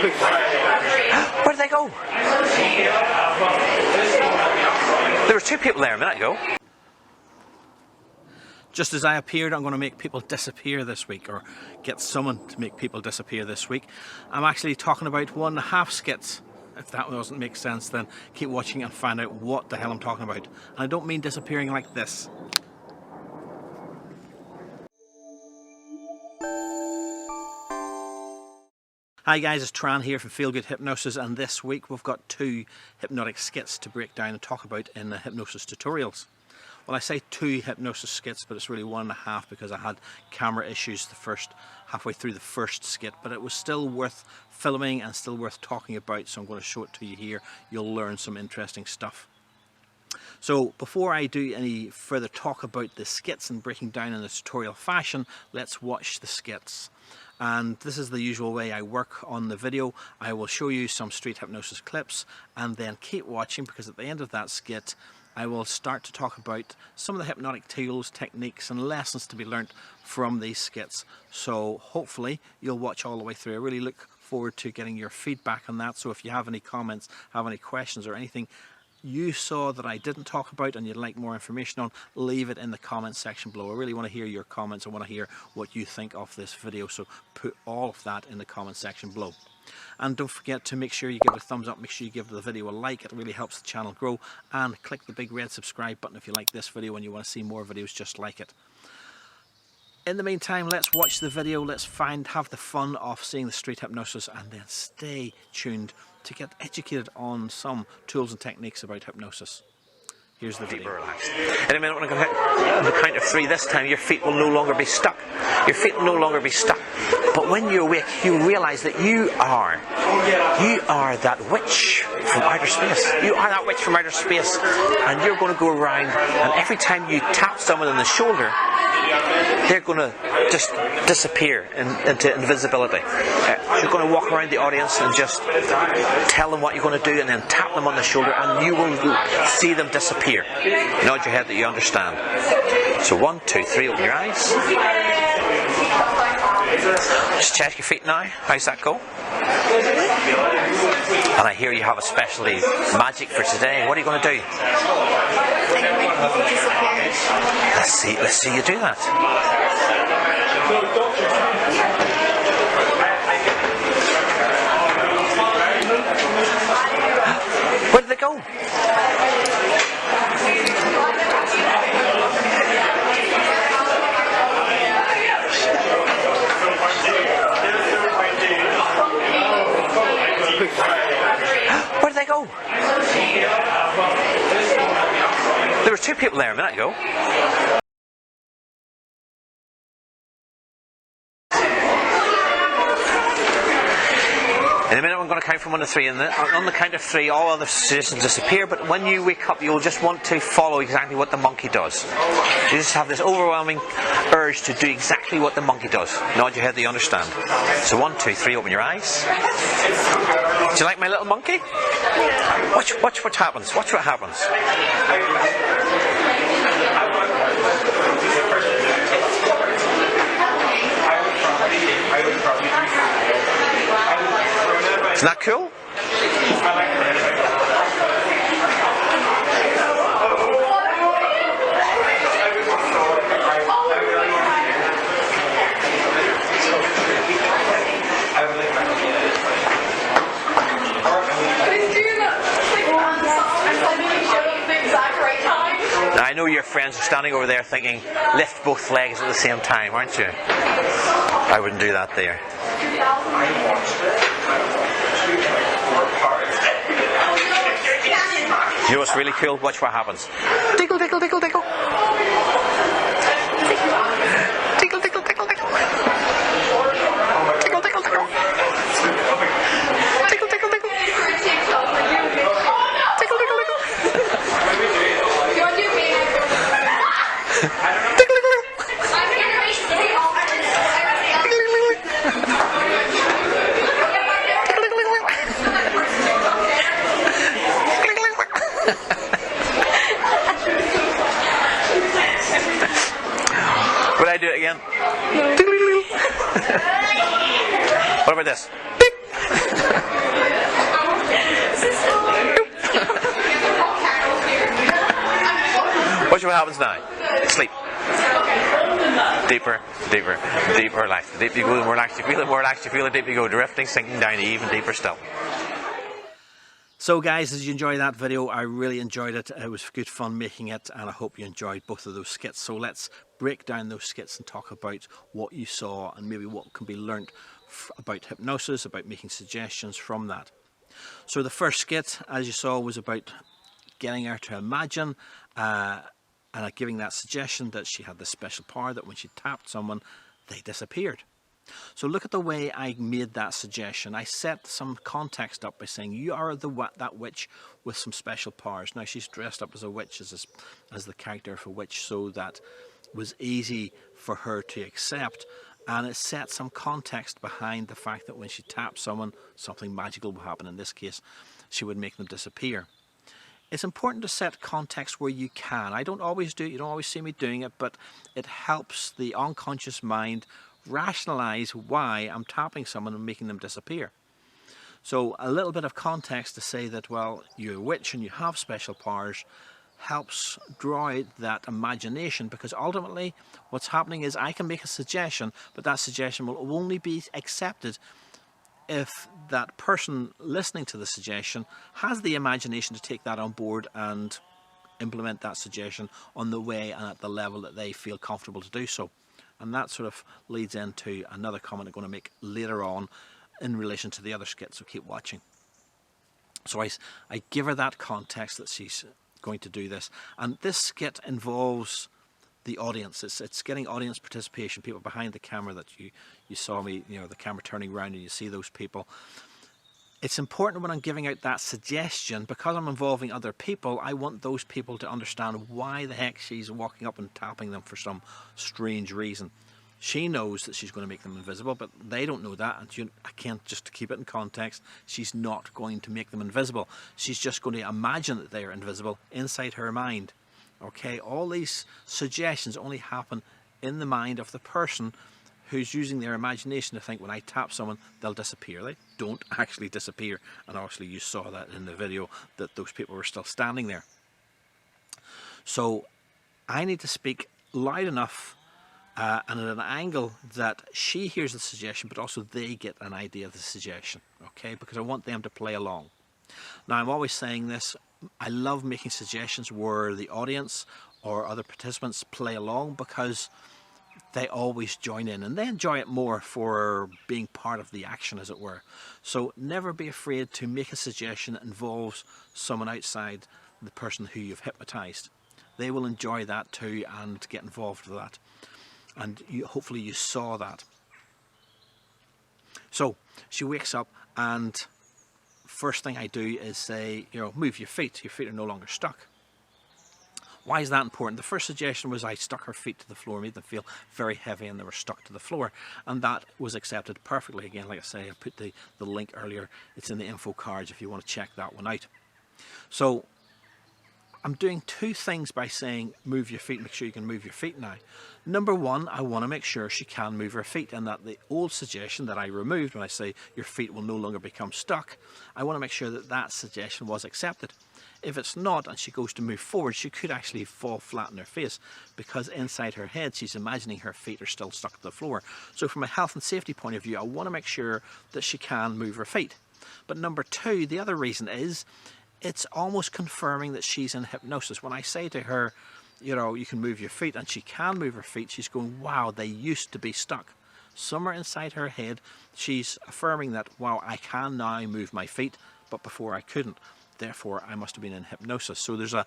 Where did they go? There were two people there a minute ago. Just as I appeared, I'm going to make people disappear this week, or get someone to make people disappear this week. I'm actually talking about 1.5 skits. If that doesn't make sense, then keep watching and find out what the hell I'm talking about. And I don't mean disappearing like this. Hi guys, it's Turan here from Feel Good Hypnosis, and this week we've got 2 hypnotic skits to break down and talk about in the hypnosis tutorials. Well, I say 2 hypnosis skits, but it's really 1.5 because I had camera issues halfway through the first skit, but it was still worth filming and still worth talking about, so I'm going to show it to you here. You'll learn some interesting stuff. So before I do any further talk about the skits and breaking down in the tutorial fashion, let's watch the skits. And this is the usual way I work on the video. I will show you some street hypnosis clips and then keep watching, because at the end of that skit I will start to talk about some of the hypnotic tools, techniques and lessons to be learnt from these skits. So hopefully you'll watch all the way through. I really look forward to getting your feedback on that. So if you have any comments, have any questions or anything you saw that I didn't talk about and you'd like more information on, leave it in the comments section below. I really want to hear your comments. I want to hear what you think of this video, so put all of that in the comments section below. And don't forget to make sure you give it a thumbs up, make sure you give the video a like. It really helps the channel grow. And click the big red subscribe button if you like this video and you want to see more videos just like it. In the meantime, let's watch the video, let's have the fun of seeing the street hypnosis, and then stay tuned to get educated on some tools and techniques about hypnosis. Here's the video. Relaxed. In a minute, when I go on the count of 3 this time, your feet will no longer be stuck. Your feet will no longer be stuck. But when you awake, you realise that you are that witch from outer space. You are that witch from outer space, and you're going to go around, and every time you tap someone on the shoulder, they're going to just disappear into invisibility. You're going to walk around the audience and just tell them what you're going to do, and then tap them on the shoulder, and you will see them disappear. Nod your head that you understand. So 1, 2, 3, open your eyes. Just check your feet now. How's that go? And I hear you have a specialty magic for today. What are you going to do? Let's see you do that. Where did they go? Where did they go? There were 2 people there a minute ago. In a minute I'm going to count from 1 to 3, and on the count of 3 all other suggestions disappear, but when you wake up you'll just want to follow exactly what the monkey does. You just have this overwhelming urge to do exactly what the monkey does. Nod your head that you understand. So 1, 2, 3, open your eyes. Do you like my little monkey? Watch what happens. Watch what happens. Isn't that cool? Now, I know your friends are standing over there thinking, lift both legs at the same time, aren't you? I wouldn't do that there. You know what's really cool? Watch what happens. Tickle, tickle, tickle, tickle. Tickle, tickle, tickle, tickle. Tickle, tickle, tickle. Tickle, tickle, tickle. Tickle, tickle, tickle. Would I do it again? What about this? Watch what happens now. Sleep. Deeper, deeper, deeper relax. The deeper you go, the more relaxed you feel. The more relaxed you feel, the deeper you go, drifting, sinking down even deeper still. So guys, as you enjoyed that video, I really enjoyed it. It was good fun making it, and I hope you enjoyed both of those skits. So let's break down those skits and talk about what you saw and maybe what can be learnt about hypnosis, about making suggestions from that. So the first skit, as you saw, was about getting her to imagine and giving that suggestion that she had this special power that when she tapped someone, they disappeared. So look at the way I made that suggestion. I set some context up by saying you are that witch with some special powers. Now she's dressed up as a witch, as the character of a witch, so that was easy for her to accept. And it set some context behind the fact that when she tapped someone, something magical would happen. In this case, she would make them disappear. It's important to set context where you can. I don't always do it, you don't always see me doing it, but it helps the unconscious mind rationalize why I'm tapping someone and making them disappear. So a little bit of context to say that, well, you're a witch and you have special powers helps draw out that imagination, because ultimately what's happening is I can make a suggestion, but that suggestion will only be accepted if that person listening to the suggestion has the imagination to take that on board and implement that suggestion on the way and at the level that they feel comfortable to do so. And that sort of leads into another comment I'm going to make later on in relation to the other skit, so keep watching. So I give her that context that she's going to do this, and this skit involves the audience. It's getting audience participation, people behind the camera that you saw me, the camera turning around and you see those people. It's important when I'm giving out that suggestion, because I'm involving other people, I want those people to understand why the heck she's walking up and tapping them for some strange reason. She knows that she's going to make them invisible, but they don't know that, and I can't, just to keep it in context, she's not going to make them invisible. She's just going to imagine that they are invisible inside her mind. Okay, all these suggestions only happen in the mind of the person who's using their imagination to think, when I tap someone, they'll disappear. They don't actually disappear. And obviously you saw that in the video, that those people were still standing there. So I need to speak loud enough and at an angle that she hears the suggestion, but also they get an idea of the suggestion. Okay, because I want them to play along. Now, I'm always saying this, I love making suggestions where the audience or other participants play along, because they always join in and they enjoy it more for being part of the action, as it were. So never be afraid to make a suggestion that involves someone outside the person who you've hypnotized. They will enjoy that too and get involved with that. And hopefully you saw that. So she wakes up, and first thing I do is say, move your feet. Your feet are no longer stuck. Why is that important? The first suggestion was I stuck her feet to the floor, made them feel very heavy, and they were stuck to the floor. And that was accepted perfectly. Again, like I say, I put the link earlier. It's in the info cards if you want to check that one out. So I'm doing two things by saying move your feet, make sure you can move your feet now. Number one, I want to make sure she can move her feet, and that the old suggestion that I removed when I say your feet will no longer become stuck, I want to make sure that that suggestion was accepted. If it's not and she goes to move forward, she could actually fall flat on her face, because inside her head she's imagining her feet are still stuck to the floor. So from a health and safety point of view, I want to make sure that she can move her feet. But number two, the other reason is, it's almost confirming that she's in hypnosis. When I say to her, you can move your feet, and she can move her feet, she's going, wow, they used to be stuck. Somewhere inside her head, she's affirming that, wow, I can now move my feet, but before I couldn't. Therefore, I must have been in hypnosis. So there's a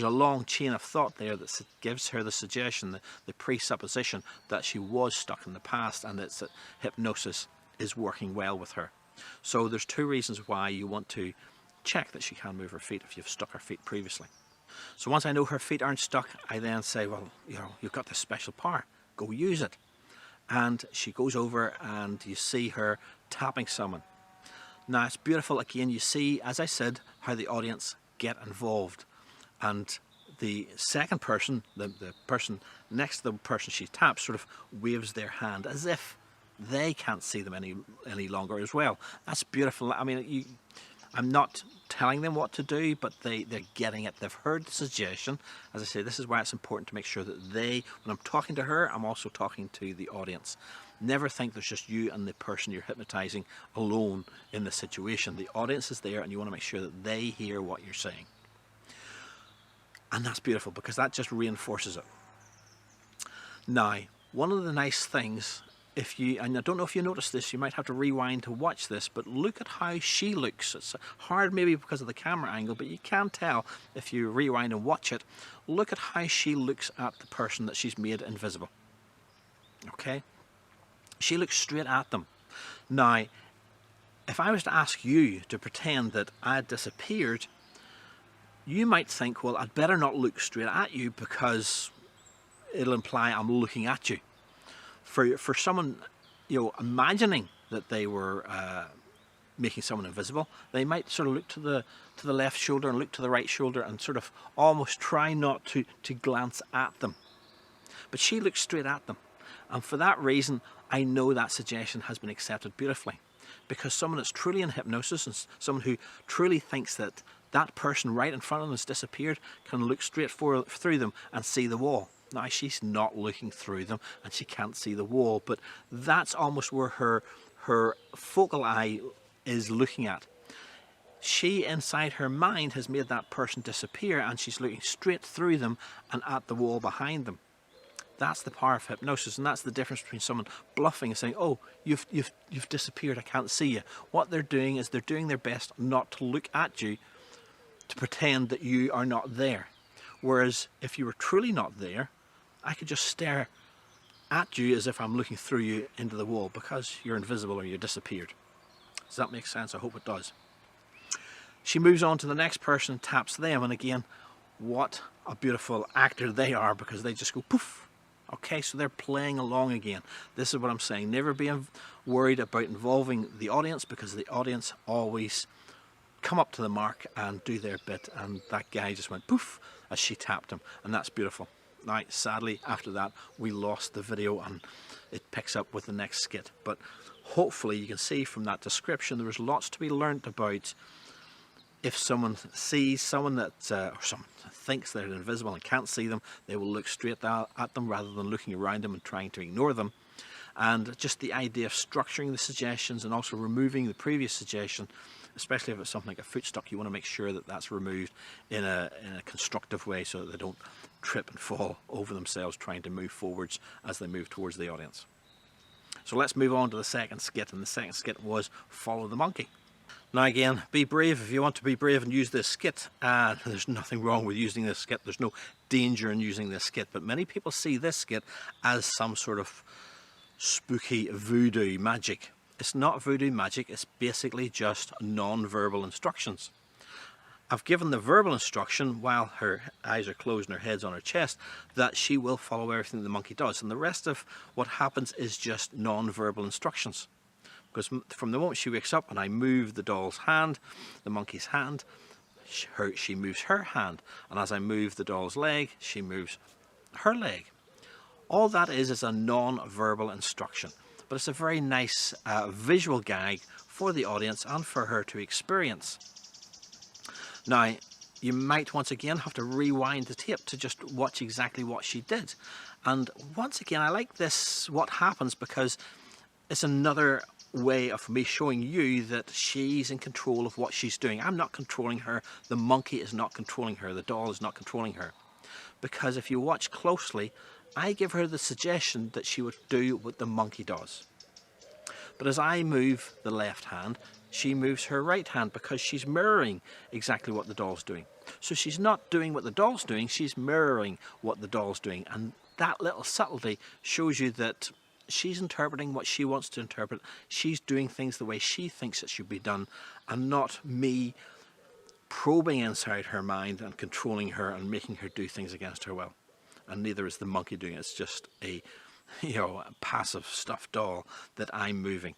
long chain of thought there that gives her the suggestion, the presupposition that she was stuck in the past, and that hypnosis is working well with her. So there's two reasons why you want to check that she can move her feet if you've stuck her feet previously. So once I know her feet aren't stuck, I then say, well, you've got this special power, go use it. And she goes over, and you see her tapping someone. Now it's beautiful. Again, you see, as I said, how the audience get involved, and the second person, the person next to the person she taps, sort of waves their hand as if they can't see them any longer as well. That's beautiful. I mean, I'm not telling them what to do, but they're getting it. They've heard the suggestion. As I say, this is why it's important to make sure that when I'm talking to her, I'm also talking to the audience. Never think there's just you and the person you're hypnotizing alone in the situation. The audience is there, and you want to make sure that they hear what you're saying. And that's beautiful, because that just reinforces it. Now, one of the nice things, and I don't know if you noticed this, you might have to rewind to watch this, but look at how she looks. It's hard maybe because of the camera angle, but you can tell if you rewind and watch it. Look at how she looks at the person that she's made invisible. Okay? She looks straight at them. Now, if I was to ask you to pretend that I had disappeared, you might think, well, I'd better not look straight at you because it'll imply I'm looking at you. For someone, imagining that they were making someone invisible, they might sort of look to the left shoulder and look to the right shoulder and sort of almost try not to glance at them. But she looks straight at them. And for that reason, I know that suggestion has been accepted beautifully. Because someone that's truly in hypnosis, and someone who truly thinks that that person right in front of them has disappeared, can look straight through them and see the wall. Now, she's not looking through them and she can't see the wall, but that's almost where her focal eye is looking at. She, inside her mind, has made that person disappear, and she's looking straight through them and at the wall behind them. That's the power of hypnosis, and that's the difference between someone bluffing and saying, oh, you've disappeared, I can't see you. What they're doing is they're doing their best not to look at you, to pretend that you are not there. Whereas if you were truly not there, I could just stare at you as if I'm looking through you into the wall, because you're invisible or you disappeared. Does that make sense? I hope it does. She moves on to the next person and taps them, and again, what a beautiful actor they are, because they just go poof. Okay, so they're playing along again. This is what I'm saying. Never be worried about involving the audience, because the audience always come up to the mark and do their bit. And that guy just went poof as she tapped him, and that's beautiful. Now, sadly, after that, we lost the video, and it picks up with the next skit. But hopefully you can see from that description there was lots to be learnt about if someone sees someone that, or someone thinks they're invisible and can't see them, they will look straight at them rather than looking around them and trying to ignore them. And just the idea of structuring the suggestions and also removing the previous suggestion, especially if it's something like a footstock, you want to make sure that that's removed in a constructive way so that they don't trip and fall over themselves trying to move forwards as they move towards the audience. So let's move on to the second skit, and the second skit was Follow the Monkey. Now again, be brave if you want to be brave and use this skit. There's nothing wrong with using this skit. There's no danger in using this skit. But many people see this skit as some sort of spooky voodoo magic. It's not voodoo magic. It's basically just non-verbal instructions. I've given the verbal instruction while her eyes are closed and her head's on her chest that she will follow everything the monkey does. And the rest of what happens is just non-verbal instructions. Because from the moment she wakes up and I move the doll's hand, the monkey's hand, she moves her hand. And as I move the doll's leg, she moves her leg. All that is a non-verbal instruction. But it's a very nice visual gag for the audience and for her to experience. Now, you might once again have to rewind the tape to just watch exactly what she did. And once again, I like this, what happens, because it's another way of me showing you that she's in control of what she's doing. I'm not controlling her. The monkey is not controlling her. The doll is not controlling her. Because if you watch closely, I give her the suggestion that she would do what the monkey does. But as I move the left hand, she moves her right hand, because she's mirroring exactly what the doll's doing. So she's not doing what the doll's doing, she's mirroring what the doll's doing. And that little subtlety shows you that she's interpreting what she wants to interpret. She's doing things the way she thinks it should be done, and not me probing inside her mind and controlling her and making her do things against her will. And neither is the monkey doing it. It's just a passive stuffed doll that I'm moving.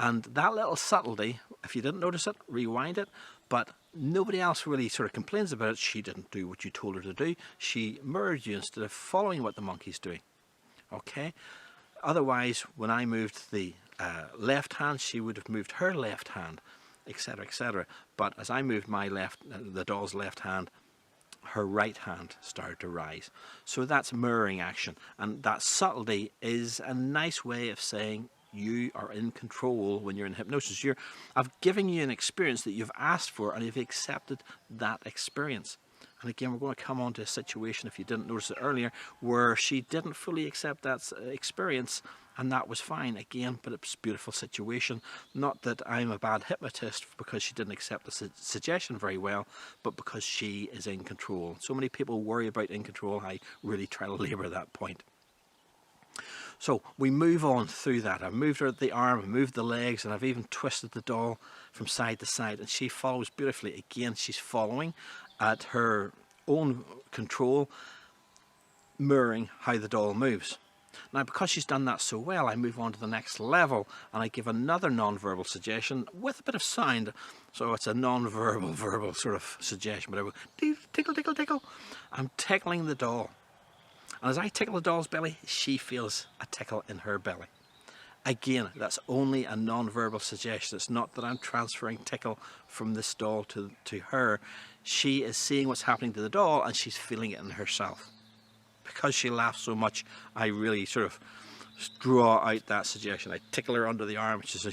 And that little subtlety, if you didn't notice it, rewind it, but nobody else really sort of complains about it. She didn't do what you told her to do. She mirrored you instead of following what the monkey's doing. Okay? Otherwise, when I moved the left hand, she would have moved her left hand, etc., etc. But as I moved the doll's left hand, her right hand started to rise. So that's mirroring action, and that subtlety is a nice way of saying you are in control when you're in hypnosis. I've given you an experience that you've asked for, and you've accepted that experience. And again, we're going to come on to a situation, if you didn't notice it earlier, where she didn't fully accept that experience, and that was fine again, but it's a beautiful situation. Not that I'm a bad hypnotist because she didn't accept the suggestion very well, but because she is in control. So many people worry about in control. I really try to labour that point. So we move on through that. I've moved her the arm, I've moved the legs, and I've even twisted the doll from side to side, and she follows beautifully. Again, she's following at her own control, mirroring how the doll moves. Now, because she's done that so well, I move on to the next level, and I give another non-verbal suggestion with a bit of sound. So it's a non-verbal, verbal sort of suggestion, but I go, tickle, tickle, tickle. I'm tickling the doll. And as I tickle the doll's belly, she feels a tickle in her belly. Again, that's only a non-verbal suggestion. It's not that I'm transferring tickle from this doll to her. She is seeing what's happening to the doll, and she's feeling it in herself. Because she laughs so much, I really sort of draw out that suggestion. I tickle her under the arm, which is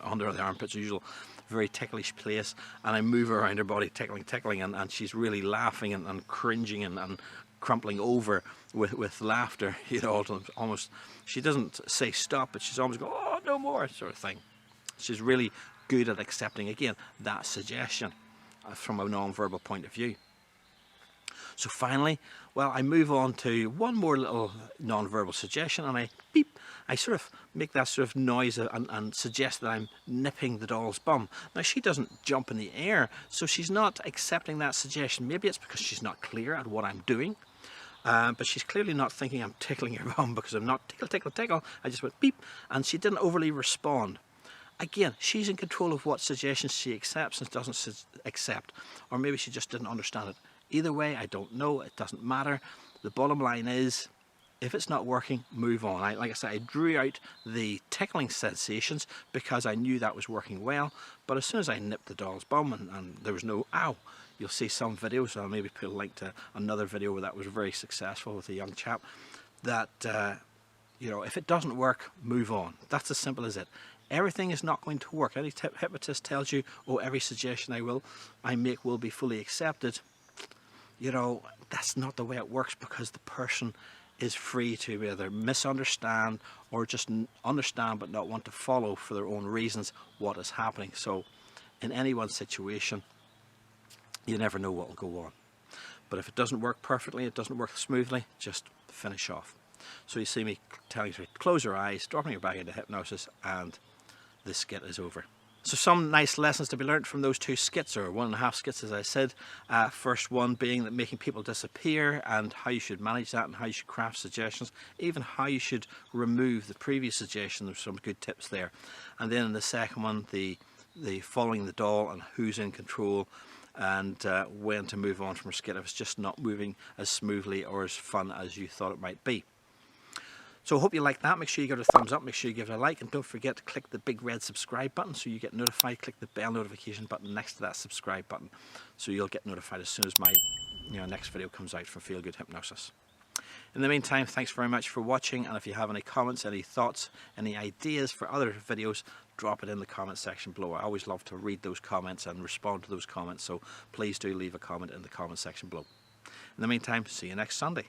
under the armpit's usual very ticklish place, and I move her around her body, tickling, and she's really laughing and cringing and crumpling over with laughter, you know, almost, she doesn't say stop, but she's almost going, oh, no more, sort of thing. She's really good at accepting, again, that suggestion from a non-verbal point of view. So finally, well, I move on to one more little non-verbal suggestion, and I sort of make that sort of noise and suggest that I'm nipping the doll's bum. Now, she doesn't jump in the air, so she's not accepting that suggestion. Maybe it's because she's not clear at what I'm doing. But she's clearly not thinking I'm tickling her bum, because I'm not tickle, tickle, tickle. I just went beep, and she didn't overly respond. Again, she's in control of what suggestions she accepts and doesn't accept. Or maybe she just didn't understand it. Either way, I don't know. It doesn't matter. The bottom line is, if it's not working, move on. Like I said, I drew out the tickling sensations because I knew that was working well. But as soon as I nipped the doll's bum and there was no ow, you'll see some videos. I'll maybe put a link to another video where that was very successful with a young chap. That, you know, if it doesn't work, move on. That's as simple as it. Everything is not going to work. Any hypnotist tells you, oh, every suggestion I make will be fully accepted. You know, that's not the way it works, because the person is free to either misunderstand or just understand but not want to follow for their own reasons what is happening. So in any one situation, you never know what will go on. But if it doesn't work perfectly, it doesn't work smoothly, just finish off. So you see me telling you to close your eyes, dropping your back into hypnosis, and the skit is over. So some nice lessons to be learned from those two skits, or 1.5 skits, as I said. First one being that making people disappear, and how you should manage that, and how you should craft suggestions, even how you should remove the previous suggestion. There's some good tips there. And then in the second one, the following the doll and who's in control, and when to move on from a skit if it's just not moving as smoothly or as fun as you thought it might be. So I hope you like that. Make sure you give it a thumbs up, make sure you give it a like, and don't forget to click the big red subscribe button so you get notified. Click the bell notification button next to that subscribe button so you'll get notified as soon as my next video comes out from Feel Good Hypnosis. In the meantime, thanks very much for watching, and if you have any comments, any thoughts, any ideas for other videos, drop it in the comment section below. I always love to read those comments and respond to those comments, so please do leave a comment in the comment section below. In the meantime, see you next Sunday.